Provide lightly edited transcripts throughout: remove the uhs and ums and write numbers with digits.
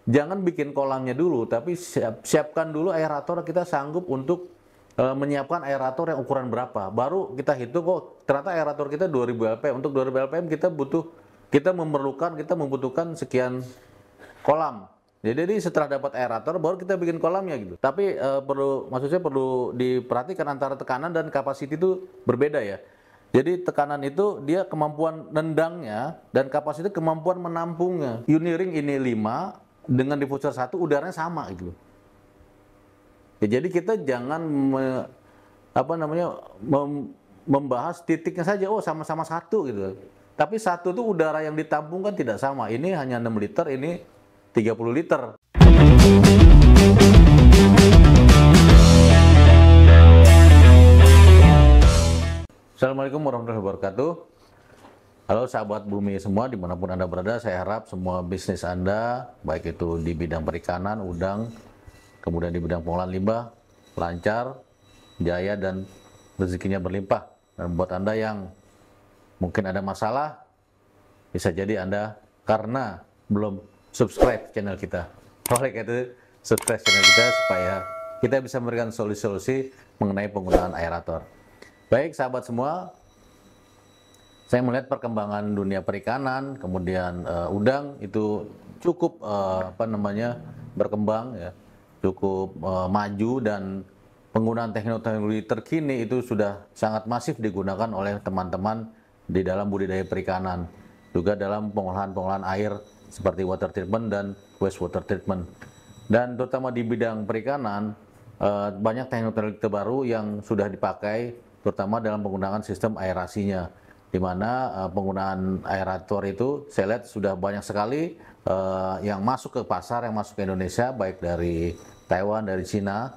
jangan bikin kolamnya dulu, tapi siapkan dulu aerator. Kita sanggup untuk menyiapkan aerator yang ukuran berapa. Baru kita hitung, kok ternyata aerator kita 2000 LPM. Untuk 2000 LPM kita membutuhkan sekian kolam. Jadi setelah dapat aerator baru kita bikin kolamnya gitu. Tapi maksud saya perlu diperhatikan antara tekanan dan kapasiti itu berbeda ya. Jadi tekanan itu dia kemampuan nendangnya dan kapasitas kemampuan menampungnya. Uniring ini 5 dengan diffuser 1 udaranya sama gitu. Ya, jadi kita jangan membahas titiknya saja, oh sama-sama 1 gitu. Tapi 1 itu udara yang ditampung kan tidak sama. Ini hanya 6 liter, ini 30 liter. Assalamualaikum warahmatullahi wabarakatuh. Halo sahabat bumi semua dimanapun Anda berada, saya harap semua bisnis Anda, baik itu di bidang perikanan, udang, kemudian di bidang pengolahan limbah, lancar, jaya, dan rezekinya berlimpah. Dan buat Anda yang mungkin ada masalah, bisa jadi Anda karena belum subscribe channel kita. Oleh karena itu, subscribe channel kita supaya kita bisa memberikan solusi-solusi mengenai penggunaan aerator. Baik sahabat semua, saya melihat perkembangan dunia perikanan, kemudian udang itu cukup berkembang ya, cukup maju, dan penggunaan teknologi terkini itu sudah sangat masif digunakan oleh teman-teman di dalam budidaya perikanan, juga dalam pengolahan air seperti water treatment dan wastewater treatment. Dan terutama di bidang perikanan banyak teknologi terbaru yang sudah dipakai, terutama dalam penggunaan sistem aerasinya, di mana penggunaan aerator itu saya lihat sudah banyak sekali yang masuk ke pasar, yang masuk ke Indonesia, baik dari Taiwan, dari Cina.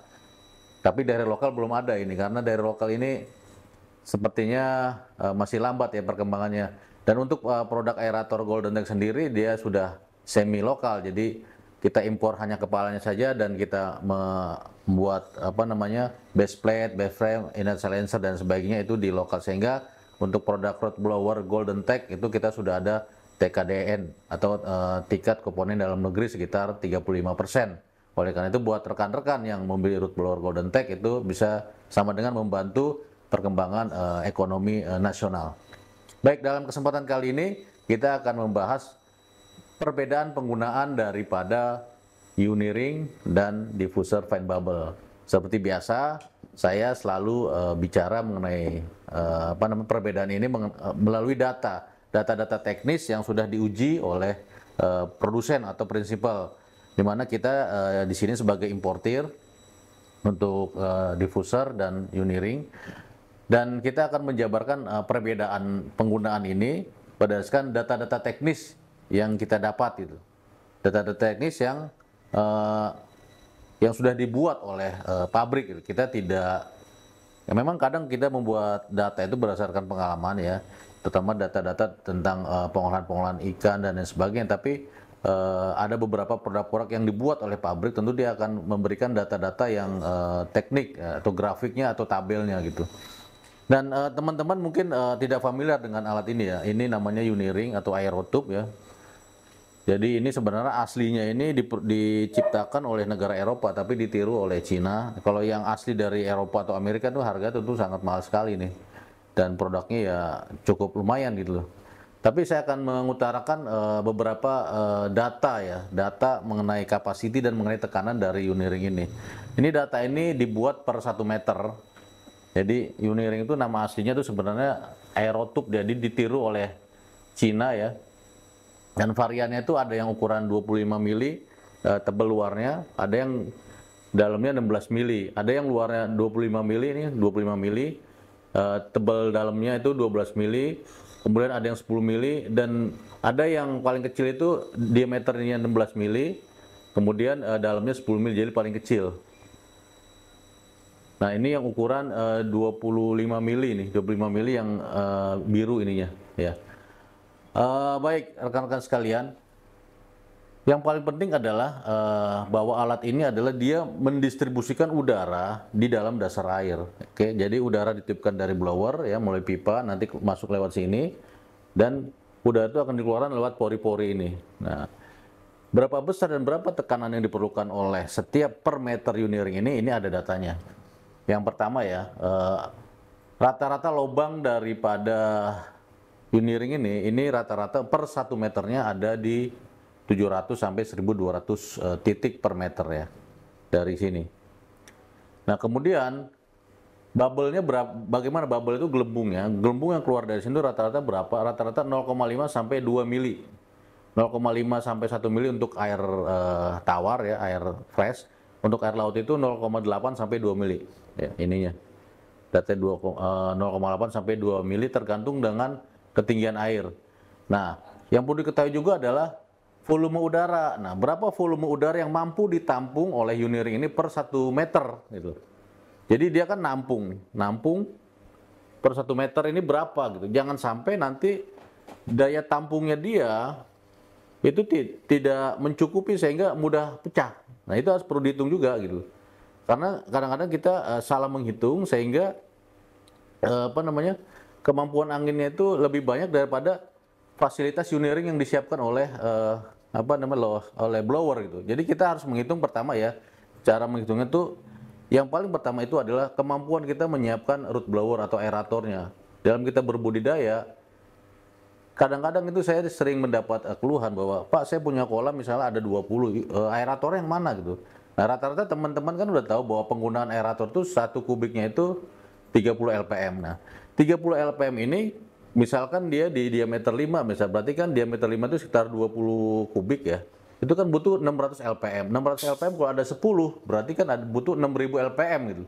Tapi dari lokal belum ada ini, karena dari lokal ini sepertinya masih lambat ya perkembangannya. Dan untuk produk aerator Golden Tech sendiri dia sudah semi lokal, jadi kita impor hanya kepalanya saja dan kita membuat base plate, base frame, inlet silencer dan sebagainya itu di lokal. Sehingga untuk produk rod blower Golden Tech itu kita sudah ada TKDN atau tingkat komponen dalam negeri sekitar 35%. Oleh karena itu buat rekan-rekan yang membeli rod blower Golden Tech itu bisa sama dengan membantu perkembangan ekonomi nasional. Baik, dalam kesempatan kali ini kita akan membahas perbedaan penggunaan daripada Uniring dan diffuser fine bubble. Seperti biasa, saya selalu bicara mengenai perbedaan ini melalui data teknis yang sudah diuji oleh produsen atau prinsipal, di mana kita di sini sebagai importir untuk diffuser dan Uniring. Dan kita akan menjabarkan perbedaan penggunaan ini berdasarkan data-data teknis yang kita dapat itu. Data-data teknis yang sudah dibuat oleh pabrik gitu. Kita tidak, ya memang kadang kita membuat data itu berdasarkan pengalaman ya, terutama data-data tentang pengolahan ikan dan lain sebagainya. Tapi ada beberapa produk-produk yang dibuat oleh pabrik, tentu dia akan memberikan data-data yang teknik atau grafiknya atau tabelnya gitu. Dan teman-teman mungkin tidak familiar dengan alat ini ya. Ini namanya Uniring atau aerotube ya. Jadi ini sebenarnya aslinya ini diciptakan oleh negara Eropa, tapi ditiru oleh Cina. Kalau yang asli dari Eropa atau Amerika itu harga tentu sangat mahal sekali nih. Dan produknya ya cukup lumayan gitu loh. Tapi saya akan mengutarakan beberapa data mengenai kapasiti dan mengenai tekanan dari Uniring ini. Ini data ini dibuat per 1 meter. Jadi Uniring itu nama aslinya itu sebenarnya aerotube, jadi ditiru oleh Cina ya. Dan variannya itu ada yang ukuran 25 mili tebal luarnya, ada yang dalamnya 16 mili, ada yang luarnya 25 mili, ini 25 mili, tebal dalamnya itu 12 mili, kemudian ada yang 10 mili, dan ada yang paling kecil itu diameternya 16 mili, kemudian dalamnya 10 mili, jadi paling kecil. Nah ini yang ukuran 25 mili nih, 25 mili yang biru ininya ya. Baik rekan-rekan sekalian, yang paling penting adalah bahwa alat ini adalah dia mendistribusikan udara di dalam dasar air. Oke, jadi udara ditiupkan dari blower ya, mulai pipa nanti masuk lewat sini, dan udara itu akan dikeluarkan lewat pori-pori ini. Nah, Berapa besar dan berapa tekanan yang diperlukan oleh setiap per meter Uniring ini ada datanya. Yang pertama ya, rata-rata lubang daripada Uniring ini rata-rata per 1 meternya ada di 700 sampai 1200 titik per meter ya, dari sini. Nah kemudian bubble-nya bagaimana bubble itu gelembungnya? Gelembung yang keluar dari sini rata-rata berapa? Rata-rata 0,5 sampai 2 mili. 0,5 sampai 1 mili untuk air tawar ya, air fresh. Untuk air laut itu 0,8 sampai 2 mili. Ya, ininya. Data 0,8 sampai 2 mili tergantung dengan ketinggian air. Nah, yang perlu diketahui juga adalah volume udara. Nah, berapa volume udara yang mampu ditampung oleh Uniring ini per 1 meter gitu. Jadi dia kan nampung per 1 meter ini berapa gitu. Jangan sampai nanti daya tampungnya dia itu tidak mencukupi sehingga mudah pecah. Nah itu harus perlu dihitung juga gitu. Karena kadang-kadang kita salah menghitung sehingga kemampuan anginnya itu lebih banyak daripada fasilitas Uniring yang disiapkan oleh oleh blower gitu. Jadi kita harus menghitung pertama ya, cara menghitungnya itu yang paling pertama itu adalah kemampuan kita menyiapkan root blower atau aeratornya. Dalam kita berbudidaya, kadang-kadang itu saya sering mendapat keluhan bahwa, Pak saya punya kolam misalnya ada 20, aerator yang mana gitu. Nah rata-rata teman-teman kan udah tahu bahwa penggunaan aerator itu 1 kubiknya itu 30 LPM. Nah 30 LPM ini misalkan dia di diameter 5 misal, berarti kan diameter 5 itu sekitar 20 kubik ya. Itu kan butuh 600 LPM. 600 LPM kalau ada 10 berarti kan butuh 6000 LPM gitu.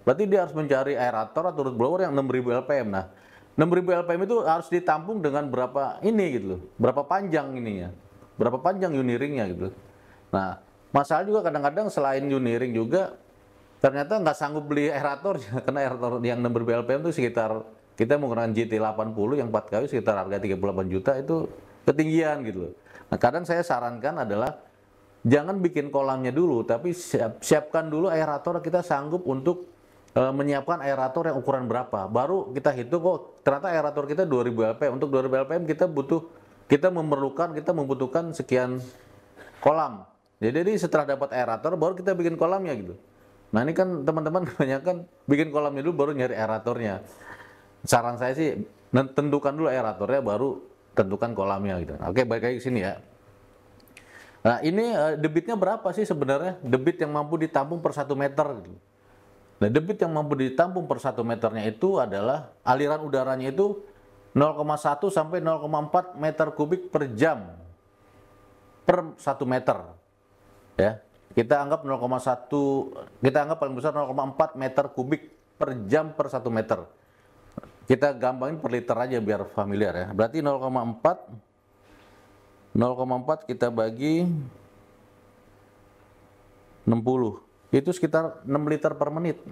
Berarti dia harus mencari aerator atau root blower yang 6000 LPM. Nah 6000 LPM itu harus ditampung dengan berapa ini gitu loh, berapa panjang ininya, berapa panjang Uniringnya gitu. Nah, masalah juga kadang-kadang selain Uniring juga ternyata nggak sanggup beli aeratornya, karena aerator yang 6000 LPM itu sekitar, kita menggunakan GT80 yang 4 kW sekitar harga 38 juta itu ketinggian gitu loh. Nah, kadang saya sarankan adalah jangan bikin kolamnya dulu, tapi siapkan dulu aerator kita sanggup untuk menyiapkan aerator yang ukuran berapa, baru kita hitung kok ternyata aerator kita 2000 LPM. Untuk 2000 LPM kita membutuhkan sekian kolam. Jadi setelah dapat aerator baru kita bikin kolamnya gitu. Nah ini kan teman-teman kebanyakan bikin kolamnya dulu baru nyari aeratornya. Saran saya sih tentukan dulu aeratornya baru tentukan kolamnya gitu. Oke, balik lagi ke sini ya. Nah ini debitnya berapa sih sebenarnya? Debit yang mampu ditampung per 1 meter gitu. Nah, debit yang mampu ditampung per 1 meternya itu adalah aliran udaranya itu 0,1 sampai 0,4 meter kubik per jam per 1 meter. Ya. Kita anggap 0,1, kita anggap paling besar 0,4 meter kubik per jam per 1 meter. Kita gampangin per liter aja biar familiar ya. Berarti 0,4 kita bagi 60. Itu sekitar 6 liter per menit.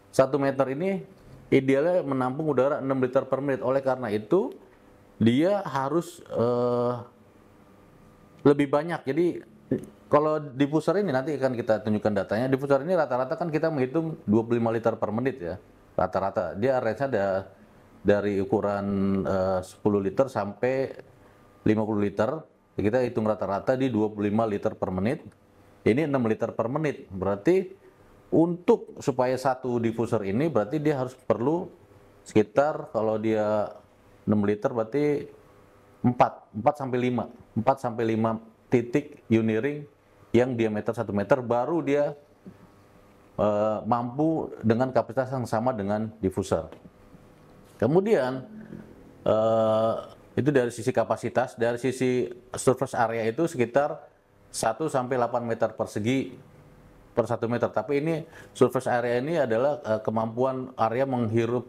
1 meter ini idealnya menampung udara 6 liter per menit. Oleh karena itu dia harus lebih banyak. Jadi kalau diffuser ini nanti akan kita tunjukkan datanya. Diffuser ini rata-rata kan kita menghitung 25 liter per menit ya. Rata-rata dia range-nya ada dari ukuran 10 liter sampai 50 liter. Kita hitung rata-rata di 25 liter per menit. Ini 6 liter per menit, berarti untuk supaya satu diffuser ini berarti dia harus perlu sekitar, kalau dia 6 liter berarti 4 sampai 5 titik Uniring yang diameter 1 meter baru dia mampu dengan kapasitas yang sama dengan diffuser. Kemudian itu dari sisi kapasitas, dari sisi surface area itu sekitar 1 sampai 8 meter persegi per 1 meter. Tapi ini surface area ini adalah kemampuan area menghirup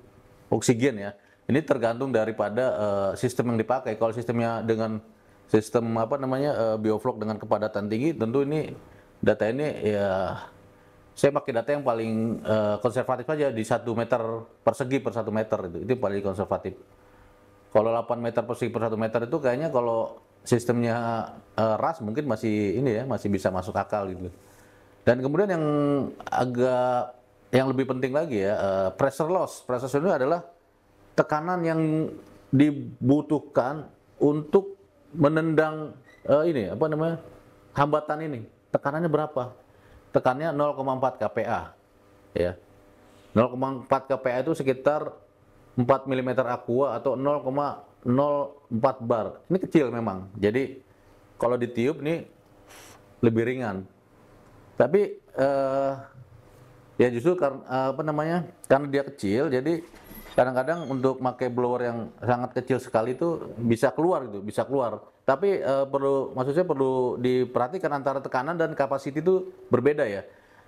oksigen ya. Ini tergantung daripada sistem yang dipakai. Kalau sistemnya dengan sistem bioflok dengan kepadatan tinggi, tentu ini data ini ya saya pakai data yang paling konservatif aja di 1 meter persegi per 1 meter itu paling konservatif. Kalau 8 meter persegi per 1 meter itu kayaknya kalau sistemnya RAS mungkin masih masih bisa masuk akal gitu. Dan kemudian yang lebih penting lagi ya, pressure loss. Pressure loss itu adalah tekanan yang dibutuhkan untuk menendang ini apa namanya, hambatan ini, tekanannya berapa? Tekannya 0,4 kPa, ya. 0,4 kPa itu sekitar 4 mm aqua atau 0,04 bar. Ini kecil memang. Jadi kalau ditiup ini lebih ringan. Tapi ya justru karena apa namanya? Karena dia kecil, jadi kadang-kadang untuk pakai blower yang sangat kecil sekali itu bisa keluar gitu, bisa keluar. Tapi maksudnya perlu diperhatikan antara tekanan dan kapasiti itu berbeda ya.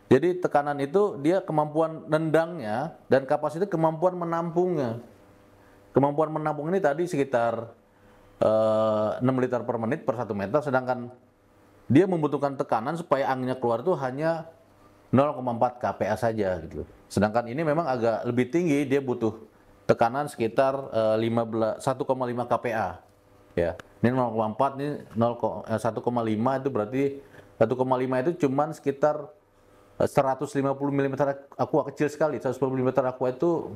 Jadi tekanan itu dia kemampuan nendangnya dan kapasitas kemampuan menampungnya. Kemampuan menampung ini tadi sekitar 6 liter per menit per 1 meter, sedangkan dia membutuhkan tekanan supaya anginnya keluar itu hanya 0,4 kPa saja gitu. Sedangkan ini memang agak lebih tinggi, dia butuh tekanan sekitar 1,5 kPa. Ya. Ini 0,4, ini 1,5 itu berarti 1,5 itu cuman sekitar 150 mm aqua, kecil sekali. 150 mm aqua itu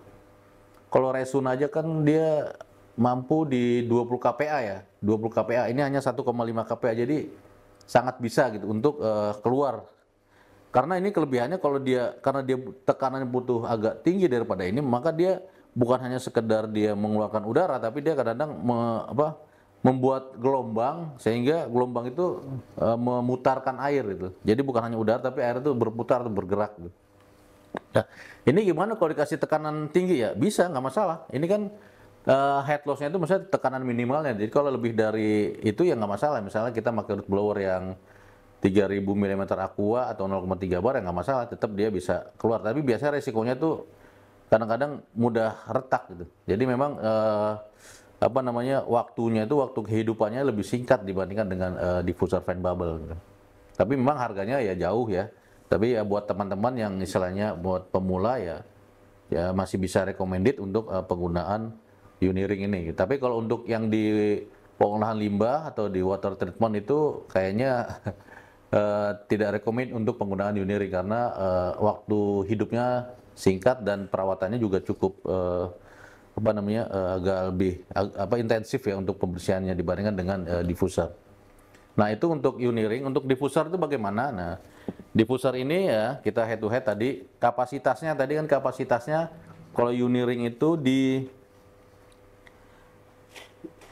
kalau resun aja kan dia mampu di 20 kPa ya. 20 kPa, ini hanya 1,5 kPa. Jadi sangat bisa gitu untuk keluar. Karena ini kelebihannya karena dia tekanannya butuh agak tinggi daripada ini, maka dia bukan hanya sekedar dia mengeluarkan udara, tapi dia kadang-kadang membuat gelombang, sehingga gelombang itu memutarkan air gitu. Jadi bukan hanya udara, tapi air itu berputar, bergerak gitu. Nah, ini gimana kalau dikasih tekanan tinggi ya? Bisa, nggak masalah. Ini kan head loss-nya itu misalnya tekanan minimalnya. Jadi kalau lebih dari itu ya nggak masalah. Misalnya kita pakai root blower yang 3000 mm aqua atau 0,3 bar ya nggak masalah. Tetap dia bisa keluar. Tapi biasanya resikonya tuh kadang-kadang mudah retak gitu. Jadi memang apa namanya, waktu kehidupannya lebih singkat dibandingkan dengan diffuser fan bubble gitu. Tapi memang harganya ya jauh ya. Tapi ya buat teman-teman yang istilahnya buat pemula ya masih bisa recommended untuk penggunaan Uniring ini. Tapi kalau untuk yang di pengolahan limbah atau di water treatment itu kayaknya tidak recommend untuk penggunaan Uniring karena waktu hidupnya singkat dan perawatannya juga cukup agak lebih intensif ya untuk pembersihannya dibandingkan dengan diffuser. Nah itu untuk Uniring. Untuk diffuser itu bagaimana? Nah diffuser ini ya kita head to head tadi kapasitasnya kalau Uniring itu di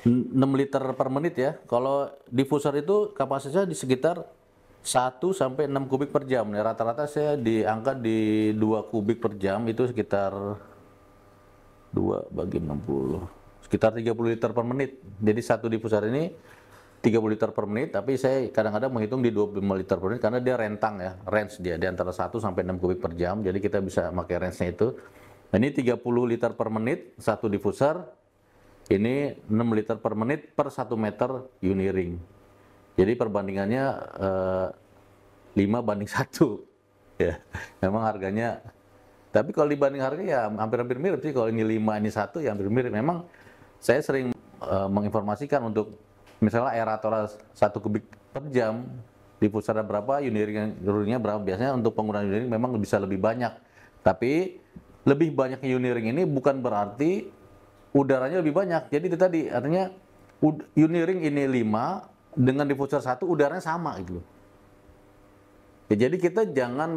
6 liter per menit ya. Kalau diffuser itu kapasitasnya di sekitar 1 sampai 6 kubik per jam. Rata-rata saya diangkat di 2 kubik per jam, itu sekitar 2 bagi 60, sekitar 30 liter per menit. Jadi satu diffuser ini 30 liter per menit, tapi saya kadang-kadang menghitung di 25 liter per menit karena dia rentang ya, range dia di antara 1 sampai 6 kubik per jam. Jadi kita bisa pakai range-nya itu. Nah, ini 30 liter per menit satu diffuser. Ini 6 liter per menit per 1 meter Uniring. Jadi perbandingannya 5 banding 1. Ya, memang harganya. Tapi kalau dibanding harga ya hampir-hampir mirip sih. Kalau ini 5, ini 1 ya hampir mirip. Memang saya sering menginformasikan untuk misalnya aerator 1 kubik per jam, diffuser berapa, Uniring-nya berapa. Biasanya untuk penggunaan Uniring memang bisa lebih banyak. Tapi lebih banyak Uniring ini bukan berarti udaranya lebih banyak. Jadi itu tadi artinya Uniring ini 5 dengan diffuser 1 udaranya sama gitu. Ya, jadi kita jangan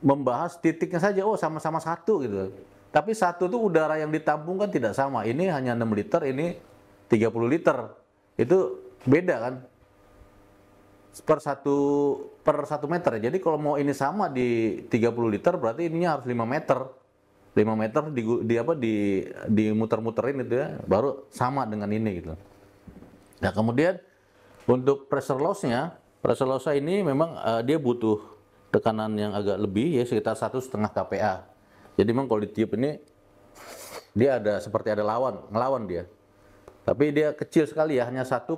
membahas titiknya saja, oh sama-sama 1 gitu. Tapi 1 itu udara yang ditampung kan tidak sama. Ini hanya 6 liter, ini 30 liter. Itu beda kan? Per 1 meter. Jadi kalau mau ini sama di 30 liter berarti ininya harus 5 meter. 5 meter di muter-muterin itu ya, baru sama dengan ini gitu. Nah, kemudian untuk pressure loss-nya ini memang dia butuh tekanan yang agak lebih ya, sekitar 1,5 kPa. Jadi memang kalau ditiup ini dia seperti ada ngelawan dia. Tapi dia kecil sekali ya, hanya 1,5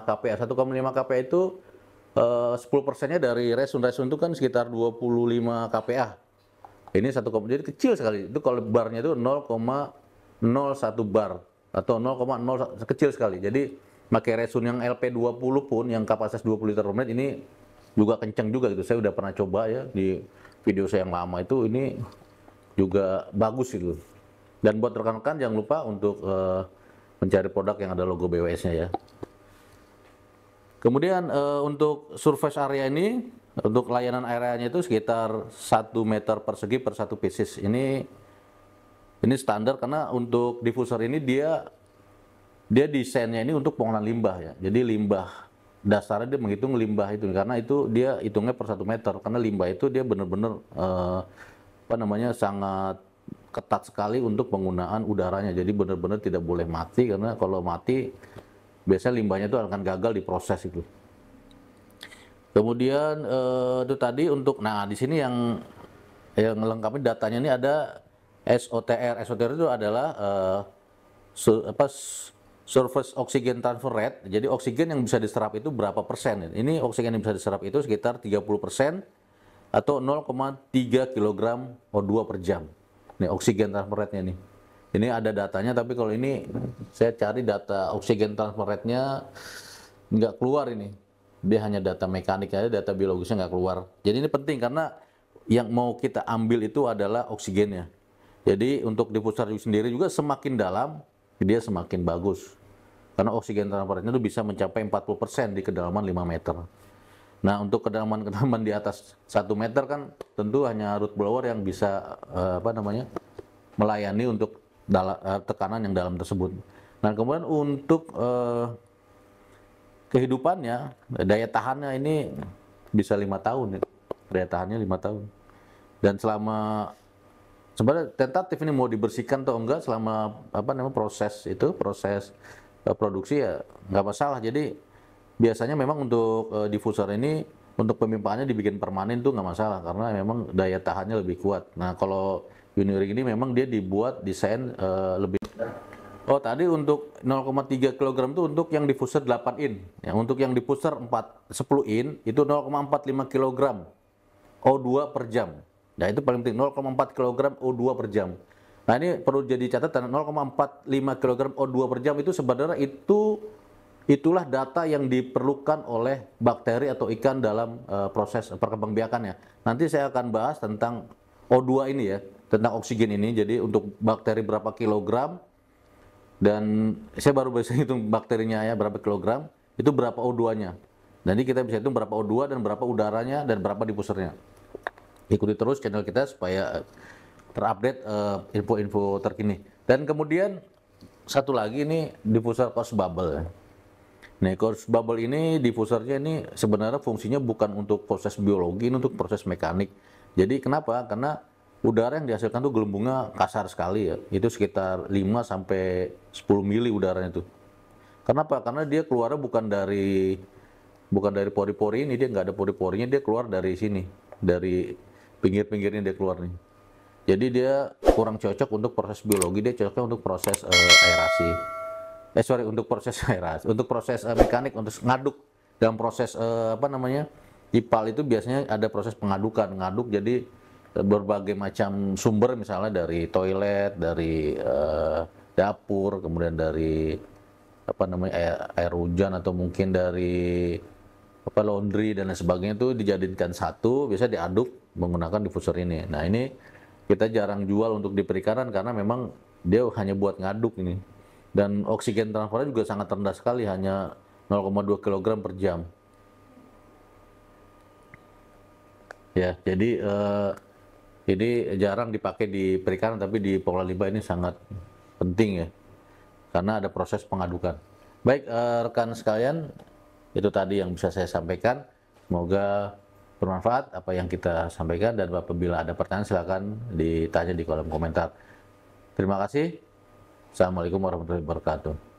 kPa. 1,5 kPa itu 10%-nya dari resun itu kan sekitar 25 kPa. Ini jadi kecil sekali. Itu kalau barnya itu 0,01 bar atau 0,0 kecil sekali. Jadi pakai resun yang LP20 pun yang kapasitas 20 liter per menit ini juga kencang juga gitu. Saya udah pernah coba ya di video saya yang lama itu, ini juga bagus gitu. Dan buat rekan-rekan jangan lupa untuk mencari produk yang ada logo BWS-nya ya. Kemudian untuk surface area ini, untuk layanan areanya itu sekitar 1 meter persegi per 1 pieces. Ini standar karena untuk diffuser ini dia desainnya ini untuk pengolahan limbah ya. Jadi limbah dasarnya dia menghitung limbah itu karena itu dia hitungnya per 1 meter karena limbah itu dia benar-benar sangat ketat sekali untuk penggunaan udaranya. Jadi benar-benar tidak boleh mati karena kalau mati biasanya limbahnya itu akan gagal diproses itu. Kemudian itu tadi untuk, nah di sini yang melengkapi datanya ini ada SOTR. SOTR itu adalah surface oxygen transfer rate. Jadi oksigen yang bisa diserap itu berapa persen? Ini oksigen yang bisa diserap itu sekitar 30% atau 0,3 kg O2 per jam. Ini oksigen transfer rate-nya nih. Ini ada datanya, tapi kalau ini saya cari data oksigen transfer rate-nya nggak keluar ini. Dia hanya data mekanik aja, data biologisnya nggak keluar. Jadi ini penting karena yang mau kita ambil itu adalah oksigennya. Jadi untuk diffuser sendiri juga semakin dalam, dia semakin bagus. Karena oksigen transfer rate-nya itu bisa mencapai 40% di kedalaman 5 meter. Nah untuk kedalaman di atas 1 meter kan tentu hanya root blower yang bisa melayani untuk tekanan yang dalam tersebut. Nah kemudian untuk kehidupannya, daya tahannya ini bisa 5 tahun ya. Daya tahannya 5 tahun. Dan sebenarnya tentatif ini mau dibersihkan atau enggak selama proses produksi ya nggak masalah. Jadi biasanya memang untuk diffuser ini untuk pemimpaannya dibikin permanen tuh nggak masalah karena memang daya tahannya lebih kuat. Nah kalau Uniring ini memang dia dibuat desain lebih. Oh tadi untuk 0,3 kg itu untuk yang diffuser 8 in. Ya, untuk yang diffuser 10 in itu 0,45 kg O2 per jam. Nah itu paling penting 0,4 kg O2 per jam. Nah ini perlu jadi catatan 0,45 kg O2 per jam itu sebenarnya itulah data yang diperlukan oleh bakteri atau ikan dalam proses perkembangbiakannya. Nanti saya akan bahas tentang O2 ini ya, tentang oksigen ini. Jadi untuk bakteri berapa kilogram, dan saya baru bisa hitung bakterinya ya berapa kilogram, itu berapa O2-nya. Nanti kita bisa hitung berapa O2 dan berapa udaranya dan berapa diffusernya. Ikuti terus channel kita supaya terupdate info-info terkini. Dan kemudian satu lagi ini diffuser Coarse bubble. Nah, Coarse bubble ini diffusernya ini sebenarnya fungsinya bukan untuk proses biologi, ini untuk proses mekanik. Jadi kenapa? Karena udara yang dihasilkan tuh gelembungnya kasar sekali ya. Itu sekitar 5 sampai 10 mili udaranya itu. Kenapa? Karena dia keluarnya bukan dari pori-pori ini, dia nggak ada pori-porinya, dia keluar dari sini, dari pinggir-pinggirnya dia keluar nih. Jadi dia kurang cocok untuk proses biologi, dia cocoknya untuk proses aerasi. Untuk proses aerasi, untuk proses mekanik, untuk ngaduk. Dalam proses IPAL itu biasanya ada proses ngaduk jadi berbagai macam sumber, misalnya dari toilet, dari dapur, kemudian dari air hujan atau mungkin dari laundry dan lain sebagainya itu dijadikan satu, biasa diaduk menggunakan diffuser ini. Nah ini kita jarang jual untuk di perikanan karena memang dia hanya buat ngaduk ini. Dan oksigen transfernya juga sangat rendah sekali, hanya 0,2 kg per jam. Ya, jadi ini jarang dipakai di perikanan, tapi di pengolahan limbah ini sangat penting ya, karena ada proses pengadukan. Baik rekan sekalian, itu tadi yang bisa saya sampaikan. Semoga bermanfaat apa yang kita sampaikan, dan apabila ada pertanyaan silakan ditanya di kolom komentar. Terima kasih. Assalamualaikum warahmatullahi wabarakatuh.